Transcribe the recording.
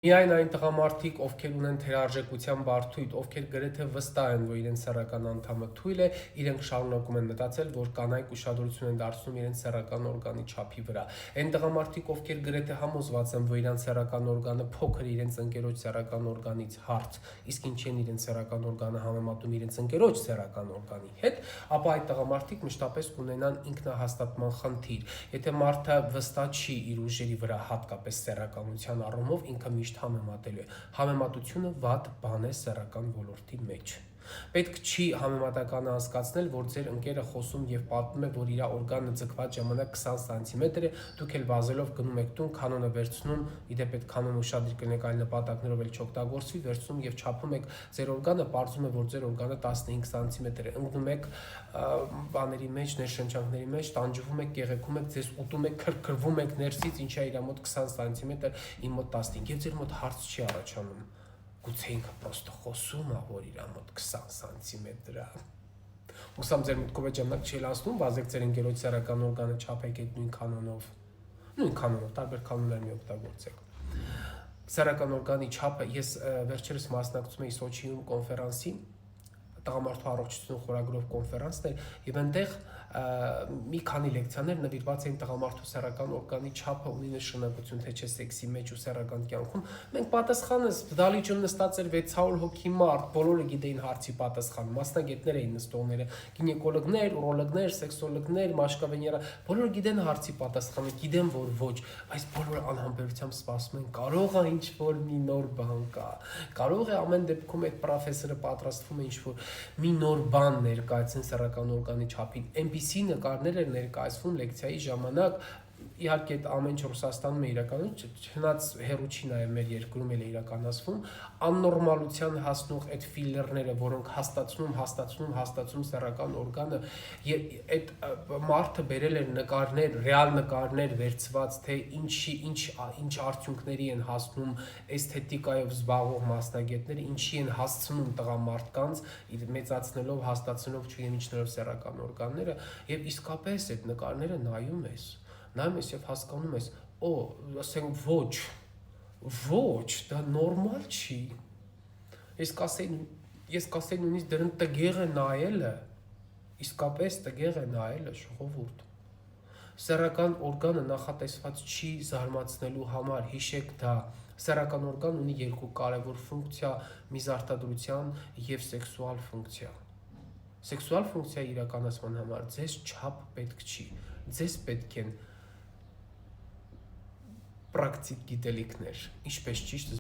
Միայն այն տղամարդիկ, ովքեր ունեն թերարժեքության բարդույթ, ովքեր գրեթե վստահ են, որ իրենց սեռական անդամը թույլ է, իրենք շարունակում են մտածել, որ կանայք ուշադրություն են դարձնում իրենց սեռական օրգանի չափի վրա։ Այն տղամարդիկ, ովքեր գրեթե համոզված են, որ իրենց սեռական օրգանը փոքր է իրենց ընկերոջ սեռական օրգանից հարց, իսկ ինչի են իրենց սեռական օրգանը համեմատում իրենց ընկերոջ սեռական օրգանի հետ, ապա այդ տղամարդիկ մշտապես կունենան ինքնահաստատման խնդիր։ Եթե մարդը վստահ չի իր ուժերի վրա, հատկապես սեռականության առումով, ինքը միշտ համեմատելու է։ Համեմատությունը վատ բան է սեռական ոլորտի մեջ։ Պետք չի համեմատականը հասկացնել, որ ձեր ընկերը խոսում եւ պատմում է, որ իր օրգանը ձգված ժամանակ 20 սանտիմետր է, դուք էլ վազելով գնում եք տուն, կանոնը վերցնում, իդեպ այդ կանոնը ուշադիր կլինեք այլ նպատակներով էլ չօգտագործվի, վերցնում եւ չափում եք ձեր օրգանը, պարզում է, որ ձեր օրգանը 15 սանտիմետր է։ Ընկնում եք բաների մեջ, ներշնչանքների մեջ, տանջվում եք, կեղեքում եք, ձեզ ուտում եք, քրքրվում եք ներսից, ինչա իր մոտ 20 սանտիմետր, իմ մոտ 15, եւ ձեր մոտ հարց չի առաջանում։ Գուցե ինքը պրոստը խոսում է, որ իր մոտ 20 սանտիմետր է։ Ուսամ ձեր մտքով է ժամանակ չի լացնում, վազեք ձեր ընկերոջ սեռական օրգանը չափեք այդ նույն կանոնով, տարբեր կանոններ մի օգտագործեք։ Սեռական օրգանի չափը, ես վերջերս մասնակցում էի Սոչիում կոնֆերանսի, տղամարդու առողջություն խորագրով կոնֆերանսն էր, եւ այնտեղ մի քանի լեկցիաներ նվիրված էին տղամարդու սեռական օրգանի չափը ունի նշանակություն, թե չէ սեքսի մեջ ու սեռական կյանքում։ Մենք պատասխանը դալիճում նստած էր 600 հոգի մարդ, բոլորը գիտեին հարցի պատասխանը, մասնագետներ էին նստողները, գինեկոլոգներ, ուրոլոգներ, սեքսոլոգներ, մաշկավենիերա, բոլորը գիտեն հարցի պատասխանը, գիտեն որ ոչ, բայց բոլորը անհամբերությամբ սպասում են, կարող է ինչ-որ մի նոր բան կա, կարող է ամեն դեպքում այդ պրոֆեսորը պատրաստվում է ինչ-որ մի նոր բան ներկայացնեն սեռական օրգանի չափին։ Այնպիսի նկարներ էր ներկայացվում լեկցիայի ժամանակ, իհարկե այդ ամեն ինչ Ռուսաստանում է իրականություն, չնայած հեռու չի նաև մեր երկրում էլ է իրականացվում, աննորմալության հասնող այդ ֆիլերները, որոնք հաստատում սեռական օրգանը, եւ այդ մարդը բերել էր նկարներ, ռեալ նկարներ վերցված, թե ինչ արդյունքների են հասնում էսթետիկայով զբաղվող մասնագետները, ինչի են հասցնում տղամարդկանց, մեծացնելով, հաստատելով, չգիտեմ ինչներով սեռական օրգանները, եւ իսկապես այդ նկարները նայում ես եւ հասկանում ես, ասենք ոչ, դա նորմալ չի։ Ես կասեի նույնիսկ դրան տգեղ է նայելը, իսկապես տգեղ է նայելը, ժողովուրդ։ Սեռական օրգանը նախատեսված չի զարմացնելու համար, հիշեք դա։ Սեռական օրգան ունի երկու կարևոր ֆունկցիա՝ միզարտադրության եւ սեքսուալ ֆունկցիա։ Սեքսուալ ֆունկցիա իրականացման համար ձեզ չափ պետք չի, ձեզ պետք են պրակտիկ գիտելիքներ, ինչպես ճիշտ